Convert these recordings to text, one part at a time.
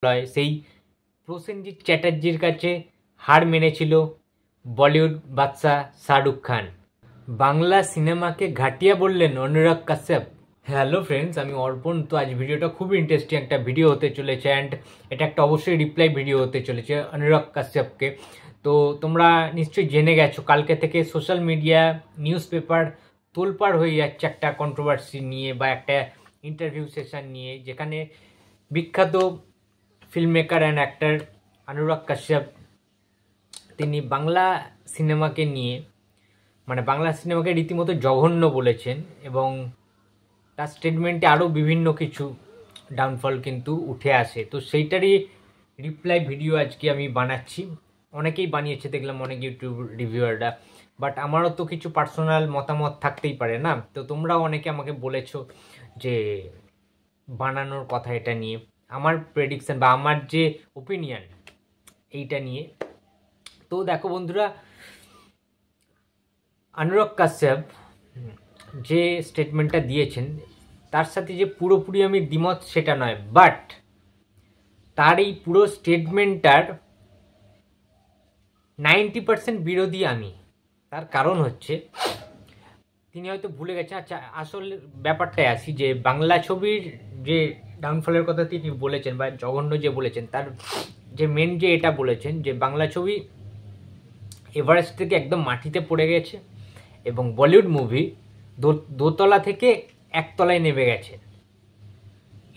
লয় সেই প্রসেনজিৎ চ্যাটার্জির কাছে হার মেনেছিল বলিউড বাদশা শাহরুখ খান। বাংলা সিনেমাকে ঘাটিয়া বললেন অনুরাগ কাশ্যপ। হ্যালো ফ্রেন্ডস, আমি অর্পণ। তো আজ ভিডিওটা খুব ইন্টারেস্টিং একটা ভিডিও হতে চলেছে অ্যান্ড এটা একটা অবশ্যই রিপ্লাই ভিডিও হতে চলেছে অনুরাগ কাশ্যপকে। তো তোমরা নিশ্চয়ই জেনে গেছো কালকে থেকে সোশ্যাল মিডিয়া নিউজ পেপার তোলপাড় হয়ে যাচ্ছে একটা কন্ট্রোভার্সি নিয়ে বা একটা ইন্টারভিউ সেশন নিয়ে, যেখানে বিখ্যাত film maker and actor Anurag Kashyap তিনি বাংলা সিনেমাকে নিয়ে বাংলা সিনেমাকে রীতিমতো জঘন্য বলেছেন এবং তার স্টেটমেন্টে আরও বিভিন্ন কিছু ডাউনফল কিন্তু উঠে আসে। তো সেইটারই রিপ্লাই ভিডিও আজকে আমি বানাচ্ছি। অনেকেই বানিয়েছে দেখলাম, অনেক ইউটিউব রিভিউয়াররা, বাট আমারও তো কিছু পার্সোনাল মতামত থাকতেই পারে না। তো তোমরাও অনেকে আমাকে বলেছো যে বানানোর কথা এটা নিয়ে, আমার প্রেডিকশন বা আমার যে ওপিনিয়ন এইটা নিয়ে। তো দেখো বন্ধুরা, অনুরাগ কাশ্যপ যে স্টেটমেন্টটা দিয়েছেন তার সাথে যে পুরোপুরি আমি দ্বিমত সেটা নয়, বাট তার এই পুরো স্টেটমেন্টটার 90% বিরোধী আমি। তার কারণ হচ্ছে তিনি হয়তো ভুলে গেছেন। আচ্ছা, আসল ব্যাপারটাই আসি যে বাংলা ছবির যে ডাউনফলের কথা তিনি বলেছেন বা জঘন্য যে বলেছেন, তার যে মেন যে এটা বলেছেন যে বাংলা ছবি এভারেস্ট থেকে একদম মাটিতে পড়ে গেছে এবং বলিউড মুভি দোতলা থেকে একতলায় নেমে গেছে।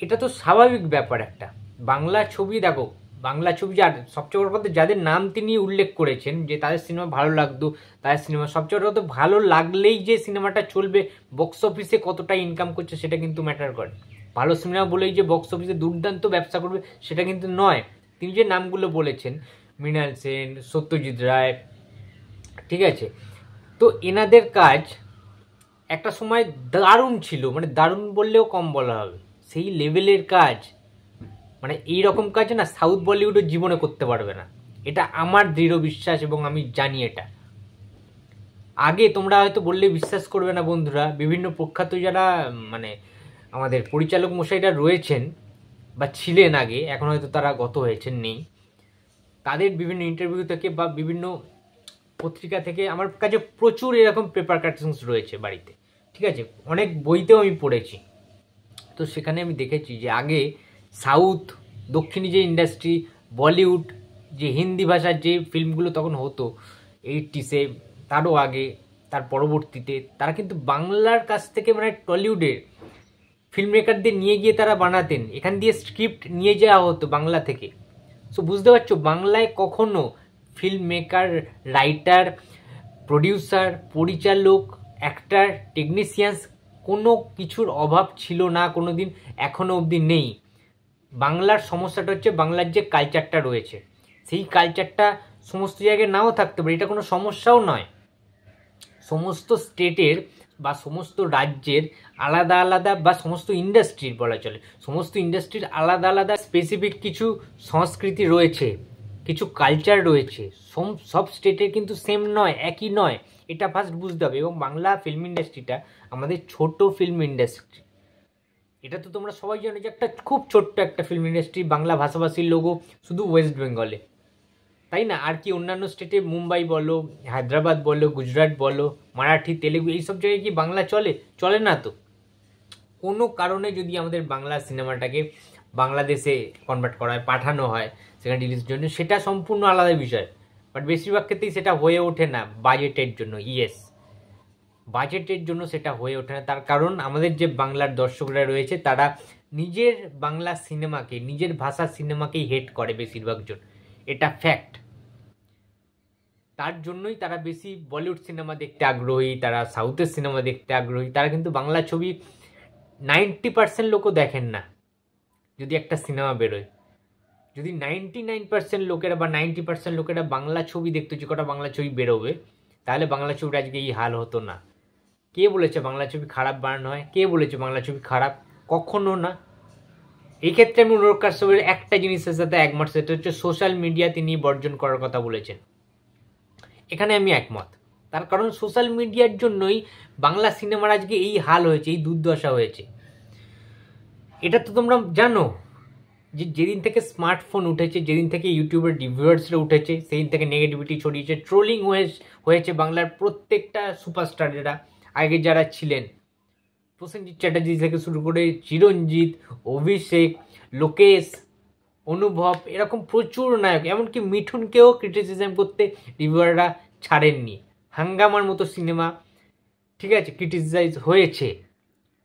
এটা তো স্বাভাবিক ব্যাপার একটা। বাংলা ছবি দেখো, বাংলা ছবি যার সবচেয়ে বড় কথা যাদের নাম তিনি উল্লেখ করেছেন যে তাদের সিনেমা ভালো লাগতো, তাদের সিনেমা সবচেয়ে বড় কথা ভালো লাগলেই যে সিনেমাটা চলবে, বক্স অফিসে কতটা ইনকাম করছে সেটা কিন্তু ম্যাটার করে। ভালো সিনেমা বলেই যে বক্স অফিসে দুর্দান্ত ব্যবসা করবে সেটা কিন্তু নয়। তিনি যে নামগুলো বলেছেন, মৃণাল সেন, সত্যজিৎ রায়, ঠিক আছে, তো এনাদের কাজ একটা সময় দারুণ ছিল, দারুণ বললেও কম বলা হবে, সেই লেভেলের কাজ, এই রকম কাজ না সাউথ বলিউডের জীবনে করতে পারবে না। এটা আমার দৃঢ় বিশ্বাস এবং আমি জানি এটা। আগে তোমরা হয়তো বললে বিশ্বাস করবে না বন্ধুরা, বিভিন্ন প্রখ্যাত যারা আমাদের পরিচালক মশাইরা রয়েছেন বা ছিলেন আগে, এখন হয়তো তারা গত হয়েছেন, নেই, তাদের বিভিন্ন ইন্টারভিউ থেকে বা বিভিন্ন পত্রিকা থেকে আমার কাছে প্রচুর এরকম পেপার কাটিংস রয়েছে বাড়িতে, ঠিক আছে, অনেক বইতেও আমি পড়েছি। তো সেখানে আমি দেখেছি যে আগে সাউথ দক্ষিণী যে ইন্ডাস্ট্রি, বলিউড যে হিন্দি ভাষার যে ফিল্মগুলো তখন হতো 80s, তারও আগে, তার পরবর্তীতে তারা কিন্তু বাংলার কাছ থেকে টলিউডের ফিল্ম মেকারদের নিয়ে গিয়ে তারা বানাতেন, এখান দিয়ে স্ক্রিপ্ট নিয়ে যাওয়া হতো বাংলা থেকে। সো বুঝতে পারছো, বাংলায় কখনো ফিল্ম মেকার, রাইটার, প্রডিউসার, পরিচালক, অ্যাক্টার, টেকনিশিয়ানস কোনো কিছুর অভাব ছিল না কোনো দিন, এখনও অবধি নেই। বাংলার সমস্যাটা হচ্ছে বাংলার যে কালচারটা রয়েছে, সেই কালচারটা সমস্ত জায়গায় নাও থাকতে পারে, এটা কোনো সমস্যাও নয়। সমস্ত স্টেটের বা সমস্ত রাজ্যের আলাদা আলাদা, বা সমস্ত ইন্ডাস্ট্রির বলা চলে, সমস্ত ইন্ডাস্ট্রির আলাদা আলাদা স্পেসিফিক কিছু সংস্কৃতি রয়েছে, কিছু কালচার রয়েছে। সব স্টেটের কিন্তু সেম নয়, একই নয়, এটা ফার্স্ট বুঝতে হবে। এবং বাংলা ফিল্ম ইন্ডাস্ট্রিটা আমাদের ছোট ফিল্ম ইন্ডাস্ট্রি, এটা তো তোমরা সবাই জানো যে একটা খুব ছোট্ট একটা ফিল্ম ইন্ডাস্ট্রি, বাংলা ভাষাভাষীর লোগো শুধু ওয়েস্ট বেঙ্গলে, তাই না? আর কি অন্যান্য স্টেটে মুম্বাই বলো, হায়দ্রাবাদ বলো, গুজরাট বলো, মারাঠি, তেলেগু, এইসব জায়গায় কি বাংলা চলে? চলে না তো। কোনো কারণে যদি আমাদের বাংলা সিনেমাটাকে বাংলাদেশে কনভার্ট করা হয়, পাঠানো হয় সেখানে রিলিজের জন্য, সেটা সম্পূর্ণ আলাদা বিষয়, বাট বেশিরভাগ ক্ষেত্রেই সেটা হয়ে ওঠে না বাজেটের জন্য। ইয়েস, বাজেটের জন্য সেটা হয়ে ওঠে না। তার কারণ আমাদের যে বাংলার দর্শকরা রয়েছে তারা নিজের বাংলা সিনেমাকে, নিজের ভাষার সিনেমাকেই হেট করে বেশিরভাগ জন, এটা ফ্যাক্ট। তার জন্যই তারা বেশি বলিউড সিনেমা দেখতে আগ্রহী, তারা সাউথের সিনেমা দেখতে আগ্রহী, তারা কিন্তু বাংলা ছবি 90% লোকও দেখেন না। যদি একটা সিনেমা বেরোয়, যদি 99% লোকেরা বা 90% লোকেরা বাংলা ছবি দেখতো, যে কটা বাংলা ছবি বেরোবে, তাহলে বাংলা ছবিটা আজকে এই হাল হতো না। কে বলেছে বাংলা ছবি খারাপ বানানো হয়? কে বলেছে বাংলা ছবি খারাপ? কখনো না। এই ক্ষেত্রে আমি অনুরাগ কাশ্যপের একটা জিনিসের সাথে একমত, সেটা হচ্ছে সোশ্যাল মিডিয়া তিনি বর্জন করার কথা বলেছেন। এখানে আমি একমত। তার কারণ সোশ্যাল মিডিয়ার জন্যই বাংলা সিনেমার আজকে এই হাল হয়েছে, এই দুর্দশা হয়েছে। এটা তো তোমরা জানো যেদিন থেকে স্মার্টফোন উঠেছে, যেদিন থেকে ইউটিউবের রিভিউয়ার্সরা উঠেছে, সেদিন থেকে নেগেটিভিটি ছড়িয়েছে, ট্রোলিং হয়েছে বাংলার প্রত্যেকটা সুপারস্টারেরা আগে যারা ছিলেন, প্রসেনজিৎ চ্যাটার্জি থেকে শুরু করে চিরঞ্জিত, অভিষেক, লোকেশ, অনুভব, এরকম প্রচুর নায়ক, এমনকি মিঠুনকেও ক্রিটিসিজম করতে রিভিউয়াররা ছাড়েননি। হাঙ্গামার মতো সিনেমা, ঠিক আছে, ক্রিটিসাইজ হয়েছে।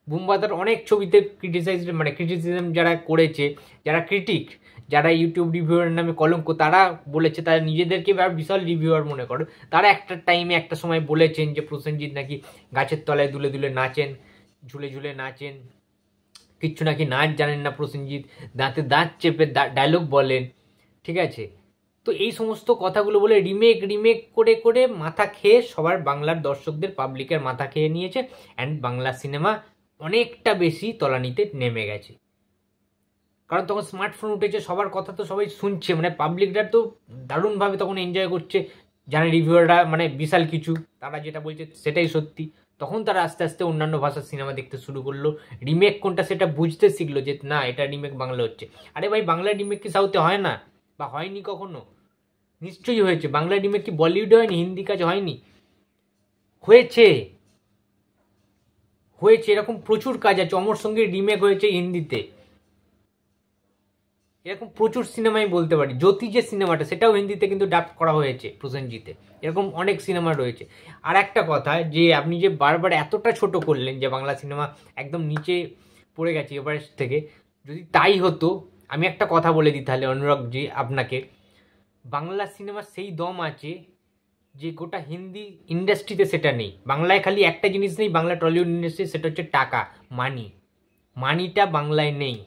বুমবাদার অনেক ছবিতে ক্রিটিসিজম যারা করেছে, যারা ক্রিটিক, যারা ইউটিউব রিভিউয়ার নামে কলঙ্ক, তারা বলেছে, তারা নিজেদেরকে বিশাল রিভিউয়ার মনে করে, তারা একটা টাইমে একটা সময় বলেছেন যে প্রসেনজিৎ নাকি গাছের তলায় দুলে দুলে নাচেন, ঝুলে ঝুলে নাচেন, কিচ্ছু নাকি নাচ জানেন না প্রসেনজিৎ, দাঁতে দাঁত চেপে ডায়লগ বলেন, ঠিক আছে। তো এই সমস্ত কথাগুলো বলে রিমেক করে করে মাথা খেয়ে সবার বাংলার দর্শকদের, পাবলিকের মাথা খেয়ে নিয়েছে। অ্যান্ড বাংলা সিনেমা অনেকটা বেশি তলানিতে নেমে গেছে, কারণ তখন স্মার্টফোন উঠেছে, সবার কথা তো সবাই শুনছে, মানে পাবলিকরা তো দারুণভাবে তখন এনজয় করছে, জানে রিভিউয়াররা মানে বিশাল কিছু, তারা যেটা বলছে সেটাই সত্যি। তখন তারা আস্তে আস্তে অন্যান্য ভাষার সিনেমা দেখতে শুরু করলো, রিমেক কোনটা সেটা বুঝতে শিখলো, যে না এটা রিমেক বাংলা হচ্ছে। আরে ভাই, বাংলা রিমেক কি সাউথে হয় না, বা হয়নি কখনো? নিশ্চয়ই হয়েছে। বাংলা রিমেক কি বলিউডে হয়নি, হিন্দি কাজ হয়নি? হয়েছে, এরকম প্রচুর কাজ আছে। অমর সঙ্গীর রিমেক হয়েছে হিন্দিতে, এরকম প্রচুর সিনেমাই বলতে পারি। জ্যোতি যে সিনেমাটা, সেটাও হিন্দিতে কিন্তু ডাব করা হয়েছে প্রসেনজিতে, এরকম অনেক সিনেমা রয়েছে। আর একটা কথা, যে আপনি যে বারবার এতটা ছোট করলেন যে বাংলা সিনেমা একদম নিচে পড়ে গেছে এভারেস্ট থেকে, যদি তাই হতো, আমি একটা কথা বলে দিই তাহলে অনুরাগজি আপনাকে, বাংলা সিনেমার সেই দম আছে যে গোটা হিন্দি ইন্ডাস্ট্রিতে সেটা নেই। বাংলায় খালি একটা জিনিস নেই, বাংলা টলিউড ইন্ডাস্ট্রি, সেটা হচ্ছে টাকা, মানিটা বাংলায় নেই,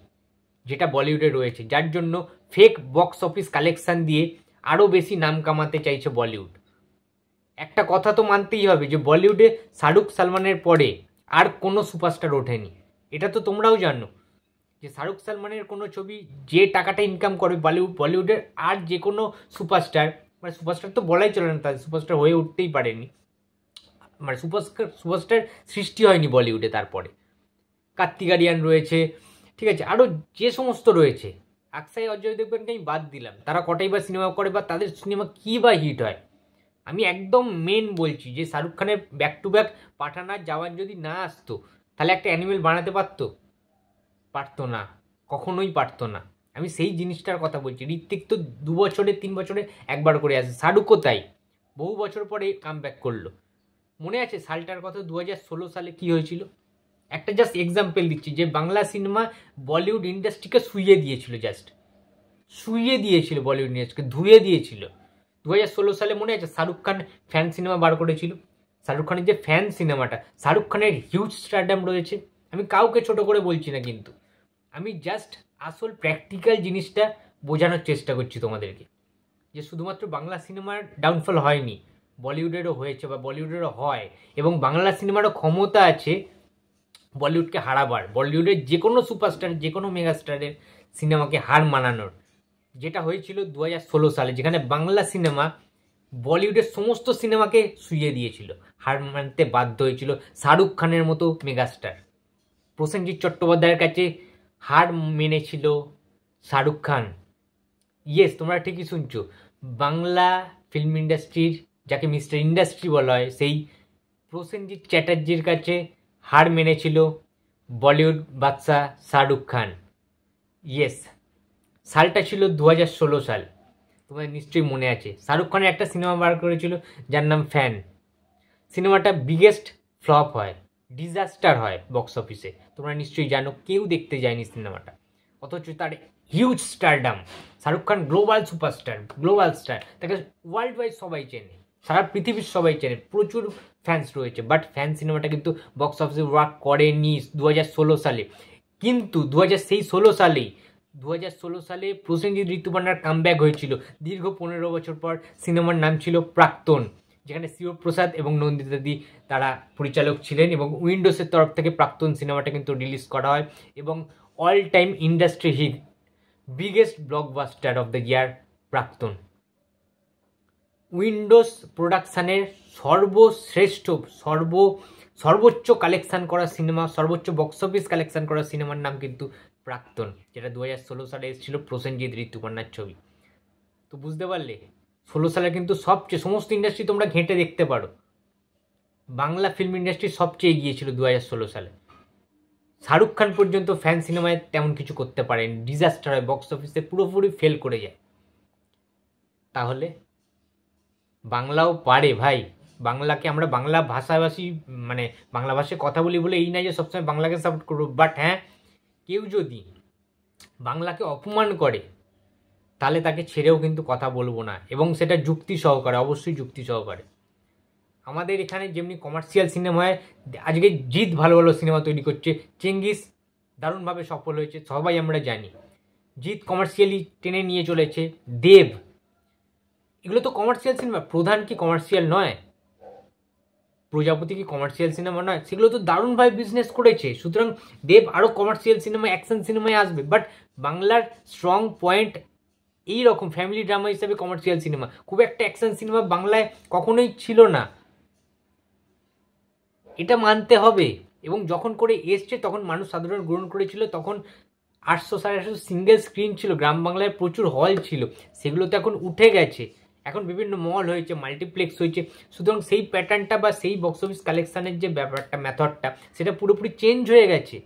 যেটা বলিউডে রয়েছে, যার জন্য ফেক বক্স অফিস কালেকশন দিয়ে আরও বেশি নাম কামাতে চাইছে বলিউড। একটা কথা তো মানতেই হবে যে বলিউডে শাহরুখ সালমানের পরে আর কোনো সুপারস্টার ওঠেনি, এটা তো তোমরাও জানো, যে শাহরুখ সালমানের কোনো ছবি যে টাকাটা ইনকাম করে বলিউডের আর যে কোনো সুপারস্টার, মানে সুপারস্টার তো বলাই চলে না, তাদের সুপারস্টার হয়ে উঠতেই পারেনি, মানে সুপারস্টার সৃষ্টি হয়নি বলিউডে। তারপরে কার্তিক আরিয়ান রয়েছে, ঠিক আছে, আরও যে সমস্ত রয়েছে, আকসাই অজয় দেবগনকে আমি বাদ দিলাম, তারা কটাই বা সিনেমা করে, বা তাদের সিনেমা কী বা হিট হয়। আমি একদম মেন বলছি যে শাহরুখ খানের ব্যাক টু ব্যাক পাঠান আর জওয়ান যদি না আসতো, তাহলে একটা অ্যানিমেল বানাতে পারতো না, কখনোই পারতো না। আমি সেই জিনিসটার কথা বলছি। ঋত্বিক তো 2 বছরে 3 বছরে একবার করে আসে, শাহরুখও তাই, বহু বছর পরে কাম ব্যাক করলো। মনে আছে সালটার কথা, 2016 সালে কি হয়েছিল? একটা জাস্ট এক্সাম্পল দিচ্ছি, যে বাংলা সিনেমা বলিউড ইন্ডাস্ট্রিকে শুইয়ে দিয়েছিল, বলিউড ইন্ডাস্ট্রিকে ধুয়ে দিয়েছিল। 2016 সালে মনে আছে শাহরুখ খান ফ্যান সিনেমা বার করেছিল। শাহরুখ খানের যে ফ্যান সিনেমাটা, শাহরুখ খানের হিউজ স্টারডাম রয়েছে, আমি কাউকে ছোট করে বলছি না, কিন্তু আমি জাস্ট আসল প্র্যাকটিক্যাল জিনিসটা বোঝানোর চেষ্টা করছি তোমাদেরকে, যে শুধুমাত্র বাংলা সিনেমার ডাউনফল হয়নি, বলিউডেরও হয়েছে, বা বলিউডেরও হয়, এবং বাংলা সিনেমারও ক্ষমতা আছে বলিউডকে হারাবার, বলিউডের যে কোনো সুপারস্টার, যে কোনো মেগাস্টারের সিনেমাকে হার মানানোর, যেটা হয়েছিল 2016 সালে, যেখানে বাংলা সিনেমা বলিউডের সমস্ত সিনেমাকে শুইয়ে দিয়েছিল, হার মানতে বাধ্য হয়েছিল শাহরুখ খানের মতো মেগাস্টার। প্রসেনজিৎ চট্টোপাধ্যায়ের কাছে হার মেনেছিল শাহরুখ খান। ইয়েস, তোমরা ঠিকই শুনছো, বাংলা ফিল্ম ইন্ডাস্ট্রির, যাকে মিস্টার ইন্ডাস্ট্রি বলা হয়, সেই প্রসেনজিৎ চ্যাটার্জির কাছে হার মেনেছিল বলিউড বাদশাহ শাহরুখ খান। ইয়েস, সালটা ছিল 2016 সাল, তোমাদের নিশ্চয়ই মনে আছে। শাহরুখ খানের একটা সিনেমা বার করেছিল যার নাম ফ্যান। সিনেমাটা বিগেস্ট ফ্লপ হয়, ডিজাস্টার হয় বক্স অফিসে, তোমরা নিশ্চয়ই জানো, কেউ দেখতে যায়নি সিনেমাটা। অথচ তার huge stardom, Shahrukh Khan global superstar, global star, তাকে ওয়ার্ল্ড ওয়াইড সবাই চেনে, সারা পৃথিবীর সবাই চেনে, প্রচুর ফ্যান্স রয়েছে। বাট ফ্যান সিনেমাটা কিন্তু বক্স অফিসে ওয়ার্ক করেনি 2016 সালে। কিন্তু 2016 সালে প্রসেনজিৎ ঋতুপর্ণার কামব্যাক হয়েছিল দীর্ঘ 15 বছর পর। সিনেমার নাম ছিল প্রাক্তন, যেখানে শিবপ্রসাদ এবং নন্দিতাদি তারা পরিচালক ছিলেন, এবং উইন্ডোজের তরফ থেকে প্রাক্তন সিনেমাটা কিন্তু রিলিজ করা হয়, এবং all time industry hit, biggest blockbuster of the year Praktan. Windows প্রোডাকশানের সর্বশ্রেষ্ঠ, সর্বোচ্চ কালেকশান করা সিনেমা, সর্বোচ্চ বক্স অফিস কালেকশান করা সিনেমার নাম কিন্তু প্রাক্তন, যেটা 2016 সালে এসেছিল প্রসেনজিৎ ঋতুপর্ণার ছবি। তো বুঝতে পারলে 16 সালে কিন্তু সবচেয়ে, সমস্ত ইন্ডাস্ট্রি তোমরা ঘেঁটে দেখতে পারো, বাংলা ফিল্ম ইন্ডাস্ট্রি সবচেয়ে এগিয়ে ছিল 2016 সালে। শাহরুখ খান পর্যন্ত ফ্যান সিনেমায় তেমন কিছু করতে পারেন, ডিজাস্টার হয়, বক্স অফিসে পুরোপুরি ফেল করে যায়। তাহলে বাংলাও পারে ভাই। বাংলাকে আমরা বাংলা ভাষাভাষী, মানে বাংলা ভাষায় কথা বলি বলে এই নাই যে সবসময় বাংলাকে সাপোর্ট করবো, বাট হ্যাঁ, কেউ যদি বাংলাকে অপমান করে তাহলে তাকে ছেড়েও কিন্তু কথা বলবো না, এবং সেটা যুক্তি সহকারে, অবশ্যই যুক্তি সহকারে। আমাদের এখানে যেমনি কমার্শিয়াল সিনেমায় আজকে জিৎ ভালো ভালো সিনেমা তৈরি করছে, চেঙ্গিস দারুণভাবে সফল হয়েছে, সবাই আমরা জানি। জিৎ কমার্শিয়ালি টেনে নিয়ে চলেছে, দেব, এগুলো তো কমার্শিয়াল সিনেমা। প্রধান কি কমার্শিয়াল নয়? প্রজাপতি কি কমার্শিয়াল সিনেমা নয়? সেগুলো তো দারুণভাবে বিজনেস করেছে। সুতরাং দেব আরও কমার্শিয়াল সিনেমা, অ্যাকশন সিনেমায় আসবে, বাট বাংলার স্ট্রং পয়েন্ট এই রকম ফ্যামিলি ড্রামা হিসাবে কমার্শিয়াল সিনেমা, খুব একটা অ্যাকশন সিনেমা বাংলায় কখনোই ছিল না, এটা মানতে হবে। এবং যখন করে এসছে তখন মানুষ সাধারণ গ্রহণ করেছিল, তখন 800-850 সিঙ্গেল স্ক্রিন ছিল, গ্রাম বাংলায় প্রচুর হল ছিল, সেগুলো তো এখন উঠে গেছে, এখন বিভিন্ন মল হয়েছে, মাল্টিপ্লেক্স হয়েছে। সুতরাং সেই প্যাটার্নটা বা সেই বক্স অফিস কালেকশানের যে ব্যাপারটা, মেথডটা, সেটা পুরোপুরি চেঞ্জ হয়ে গেছে।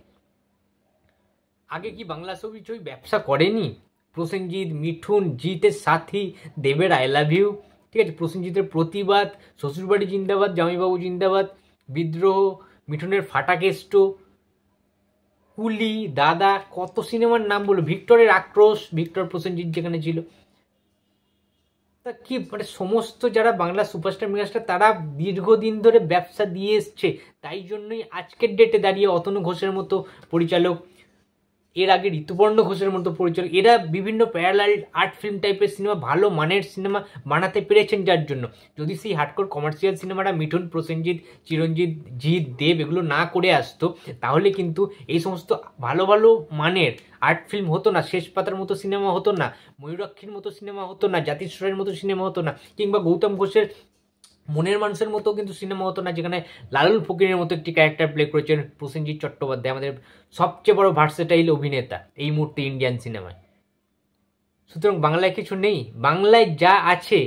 আগে কি বাংলা ছবি ব্যবসা করেনি? প্রসেনজিৎ, মিঠুন, জিতের সাথী, দেবের আই লাভ ইউ, ঠিক আছে, প্রসেনজিতের প্রতিবাদ, শ্বশুরবাড়ি জিন্দাবাদ, জামাইবাবু জিন্দাবাদ, বিদ্রোহ, মিঠুনের ফাটাকেষ্ট, কুলি, দাদা, কত সিনেমার নাম বলো, ভিক্টরের আক্রোশ, ভিক্টর প্রসেনজিৎ যেখানে ছিল। তা কি মানে সমস্ত যারা বাংলা সুপারস্টার মেগাস্টার তারা দীর্ঘদিন ধরে ব্যবসা দিয়ে এসছে, তাই জন্যই আজকের ডেটে দাঁড়িয়ে অতনু ঘোষের মতো পরিচালক, এর আগে ঋতুপর্ণ ঘোষের মতো পরিচালক, এরা বিভিন্ন প্যারালাল আর্ট ফিল্ম টাইপের সিনেমা, ভালো মানের সিনেমা বানাতে পেরেছেন, যার জন্য যদি সেই হার্ডকোর কমার্শিয়াল সিনেমাটা মিঠুন, প্রসেনজিৎ, চিরঞ্জিত, জিৎ, দেব এগুলো না করে আসতো, তাহলে কিন্তু এই সমস্ত ভালো ভালো মানের আর্ট ফিল্ম হতো না, শেষ পাতার মতো সিনেমা হতো না, ময়ূরাক্ষীর মতো সিনেমা হতো না, জাতিস্বরের মতো সিনেমা হতো না, কিংবা গৌতম ঘোষের মনের মানুষের মতো কিন্তু সিনেমা হতো না, যেখানে লালুল ফকিরের মতো একটি ক্যারেক্টার প্লে করেছেন প্রসেনজিৎ চট্টোপাধ্যায়, আমাদের সবচেয়ে বড় ভার্সেটাইল অভিনেতা এই মুহূর্তে ইন্ডিয়ান সিনেমায়। সুতরাং বাংলায় কিছু নেই, বাংলায় যা আছে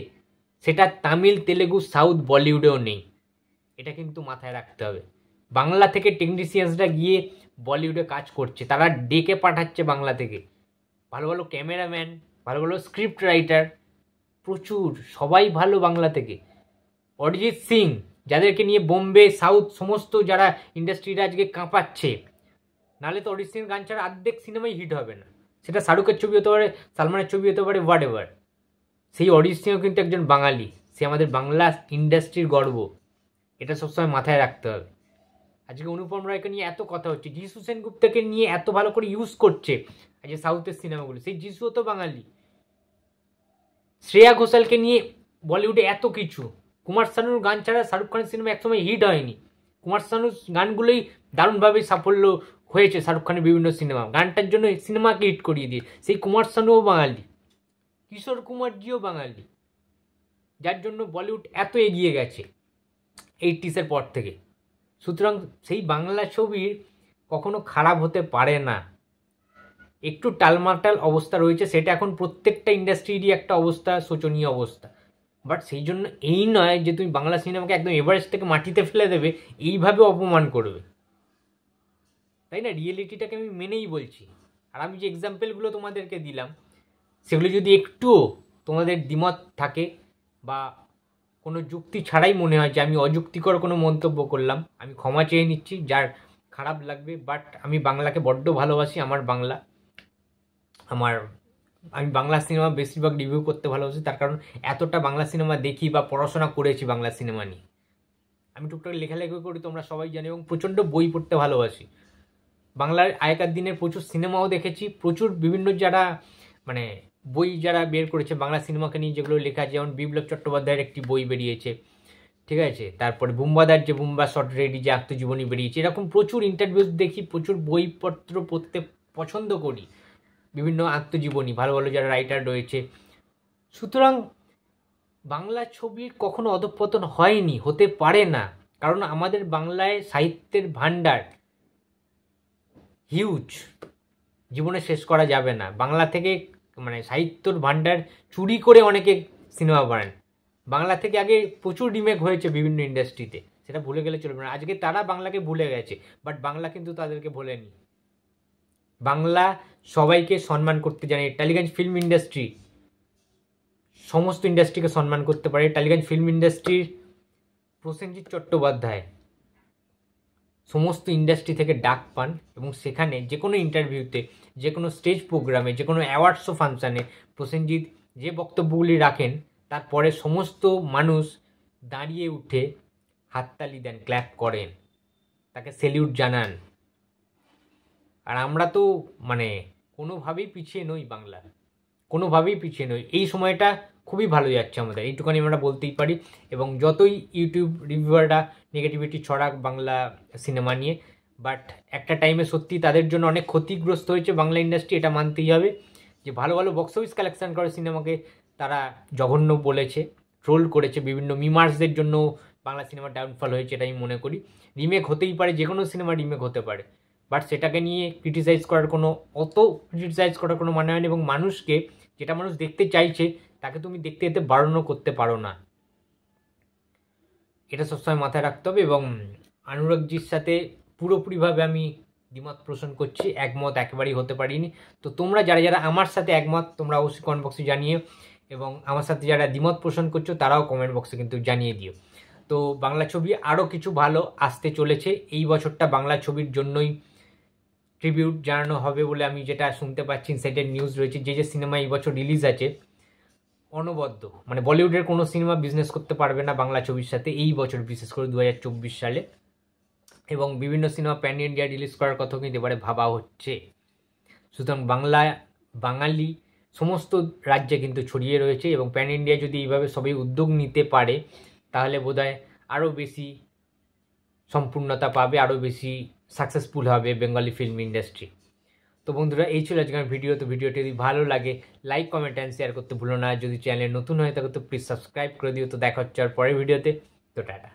সেটা তামিল, তেলেগু, সাউথ, বলিউডেও নেই, এটা কিন্তু মাথায় রাখতে হবে। বাংলা থেকে টেকনিশিয়ানসরা গিয়ে বলিউডে কাজ করছে, তারা ডেকে পাঠাচ্ছে বাংলা থেকে ভালো ভালো ক্যামেরাম্যান, ভালো ভালো স্ক্রিপ্ট রাইটার, প্রচুর, সবাই ভালো বাংলা থেকে। অরিজিৎ সিং, যাদেরকে নিয়ে বোম্বে, সাউথ সমস্ত যারা ইন্ডাস্ট্রিটা আজকে কাঁপাচ্ছে, নাহলে তো অরিজিৎ সিং গান ছাড়া অর্ধেক সিনেমাই হিট হবে না। সেটা শাহরুখের ছবি হতে পারে, সালমানের ছবি হতে পারে, হোয়াট এভার, সেই অরিজিৎ সিংও কিন্তু একজন বাঙালি, সে আমাদের বাংলা ইন্ডাস্ট্রির গর্ব, এটা সবসময় মাথায় রাখতে হবে। আজকে অনুপম রায়কে নিয়ে এত কথা হচ্ছে, যিশু সেনগুপ্তকে নিয়ে এত ভালো করে ইউজ করছে আজকে সাউথের সিনেমাগুলো, সেই যিশুও তো বাঙালি। শ্রেয়া ঘোষালকে নিয়ে বলিউডে এত কিছু, কুমার শানুর গান ছাড়া শাহরুখ খানের সিনেমা একসময় হিট হয়নি, কুমার শানুর গানগুলোই দারুণভাবে সাফল্য হয়েছে শাহরুখ খানের বিভিন্ন সিনেমা, গানটার জন্য সিনেমাকে হিট করিয়ে দিয়ে। সেই কুমার শানুও বাঙালি, কিশোর কুমারজিও বাঙালি, যার জন্য বলিউড এত এগিয়ে গেছে 80s পর থেকে। সুতরাং সেই বাংলা ছবির কখনো খারাপ হতে পারে না, একটু টালমাটাল অবস্থা রয়েছে, সেটা এখন প্রত্যেকটা ইন্ডাস্ট্রিরই একটা অবস্থা, শোচনীয় অবস্থা, বাট সেই জন্য এই নয় যে তুমি বাংলা সিনেমাকে একদম এভারেস্ট থেকে মাটিতে ফেলে দেবে, এইভাবে অপমান করবে, তাই না? রিয়েলিটিটাকে আমি মেনেই বলছি। আর আমি যে এক্সাম্পলগুলো তোমাদেরকে দিলাম সেগুলো যদি একটুও তোমাদের দ্বিমত থাকে বা কোনো যুক্তি ছাড়াই মনে হয় যে আমি অযুক্তিকর কোনো মন্তব্য করলাম, আমি ক্ষমা চেয়ে নিচ্ছি যার খারাপ লাগবে, বাট আমি বাংলাকে বড্ড ভালোবাসি, আমার বাংলা, আমি বাংলা সিনেমা বেশিরভাগ রিভিউ করতে ভালোবাসি, তার কারণ এতটা বাংলা সিনেমা দেখি বা পড়াশোনা করেছি বাংলা সিনেমা নিয়ে, আমি টুকটাক লেখালেখি করি, তোমরা সবাই জানো, এবং প্রচণ্ড বই পড়তে ভালোবাসি। বাংলার আগেকার দিনের প্রচুর সিনেমাও দেখেছি, প্রচুর বিভিন্ন যারা মানে বই যারা বের করেছে বাংলা সিনেমাকে নিয়ে, যেগুলো লেখা আছে, যেমন বিপ্লব চট্টোপাধ্যায়ের একটি বই বেরিয়েছে, ঠিক আছে, তারপরে বুম্বাদার যে বুম্বা শর্ট রেডি যে আত্মজীবনী বেরিয়েছে, এরকম প্রচুর ইন্টারভিউ দেখি, প্রচুর বইপত্র পড়তে পছন্দ করি, বিভিন্ন আত্মজীবনী, ভালো ভালো যারা রাইটার রয়েছে। সুতরাং বাংলা ছবির কখনো অধঃপতন হয়নি, হতে পারে না, কারণ আমাদের বাংলায় সাহিত্যের ভাণ্ডার হিউজ, জীবনে শেষ করা যাবে না। বাংলা থেকে মানে সাহিত্যর ভাণ্ডার চুরি করে অনেকে সিনেমা বানান। বাংলা থেকে আগে প্রচুর রিমেক হয়েছে বিভিন্ন ইন্ডাস্ট্রিতে, সেটা ভুলে গেলে চলবে না। আজকে তারা বাংলাকে ভুলে গেছে, বাট বাংলা কিন্তু তাদেরকে ভোলেনি। বাংলা সবাইকে সম্মান করতে জানে। টালিগঞ্জ ফিল্ম ইন্ডাস্ট্রি সমস্ত ইন্ডাস্ট্রিকে সম্মান করতে পারে। টালিগঞ্জ ফিল্ম ইন্ডাস্ট্রির প্রসেনজিৎ চট্টোপাধ্যায় সমস্ত ইন্ডাস্ট্রি থেকে ডাক পান এবং সেখানে যে কোনো ইন্টারভিউতে, যে কোনো স্টেজ প্রোগ্রামে, যে কোনো অ্যাওয়ার্ড শো ফাংশানে প্রসেনজিৎ যে বক্তব্যগুলি রাখেন তারপরে সমস্ত মানুষ দাঁড়িয়ে উঠে হাততালি দেন, ক্ল্যাপ করেন, তাকে সেলিউট জানান। আর আমরা তো মানে কোনোভাবেই পিছিয়ে নই, বাংলা কোনোভাবেই পিছিয়ে নই। এই সময়টা খুবই ভালো যাচ্ছে আমাদের, এইটুখানি আমরা বলতেই পারি। এবং যতই ইউটিউব রিভিউয়াররা নেগেটিভিটি ছড়াক বাংলা সিনেমা নিয়ে, বাট একটা টাইমে সত্যি তাদের জন্য অনেক ক্ষতিগ্রস্ত হয়েছে বাংলা ইন্ডাস্ট্রি, এটা মানতেই হবে। যে ভালো ভালো বক্স অফিস কালেকশন করে সিনেমাকে তারা জঘন্য বলেছে, ট্রোল করেছে, বিভিন্ন মিমার্সদের জন্য বাংলা সিনেমার ডাউনফল হয়েছে, এটা আমি মনে করি। রিমেক হতেই পারে, যে কোনো সিনেমা রিমেক হতে পারে, বাট সেটাকে নিয়ে ক্রিটিসাইজ করার কোনো মানে হয়নি। এবং মানুষকে, যেটা মানুষ দেখতে চাইছে তাকে তুমি দেখতে যেতে বারণও করতে পারো না, এটা সবসময় মাথায় রাখতে হবে। এবং অনুরাগজির সাথে পুরোপুরিভাবে আমি দ্বিমত পোষণ করছি, একমত একেবারেই হতে পারিনি। তো তোমরা যারা যারা আমার সাথে একমত তোমরা অবশ্যই কমেন্ট বক্সে জানিও, এবং আমার সাথে যারা দ্বিমত পোষণ করছো তারাও কমেন্ট বক্সে কিন্তু জানিয়ে দিও। তো বাংলা ছবি আরও কিছু ভালো আসতে চলেছে। এই বছরটা বাংলা ছবির জন্যই ট্রিবিউট জানানো হবে বলে আমি যেটা শুনতে পাচ্ছি, ইনসাইডের নিউজ রয়েছে। যে যে সিনেমা এই বছর রিলিজ আছে অনবদ্য, মানে বলিউডের কোনো সিনেমা বিজনেস করতে পারবে না বাংলা ছবির সাথে এই বছর, বিশেষ করে 2024 সালে। এবং বিভিন্ন সিনেমা প্যান ইন্ডিয়া রিলিজ করার কথাও কিন্তু এবারে ভাবা হচ্ছে। সুতরাং বাঙালি সমস্ত রাজ্যে কিন্তু ছড়িয়ে রয়েছে, এবং প্যান ইন্ডিয়া যদি এইভাবে সবাই উদ্যোগ নিতে পারে তাহলে বোধহয় আরও বেশি সম্পূর্ণতা পাবে, আরও বেশি সাকসেসফুল হবে বেঙ্গলি ফিল্ম ইন্ডাস্ট্রি। তো বন্ধুরা, এই ছিল আজকের ভিডিও। তো ভিডিওটি যদি ভালো লাগে লাইক, কমেন্ট অ্যান্ড শেয়ার করতে ভুলো না। যদি চ্যানেলে নতুন হয়ে থাকে তো প্লিজ সাবস্ক্রাইব করে দিও। তো দেখা হচ্ছে আর পরের ভিডিওতে। তো টাটা।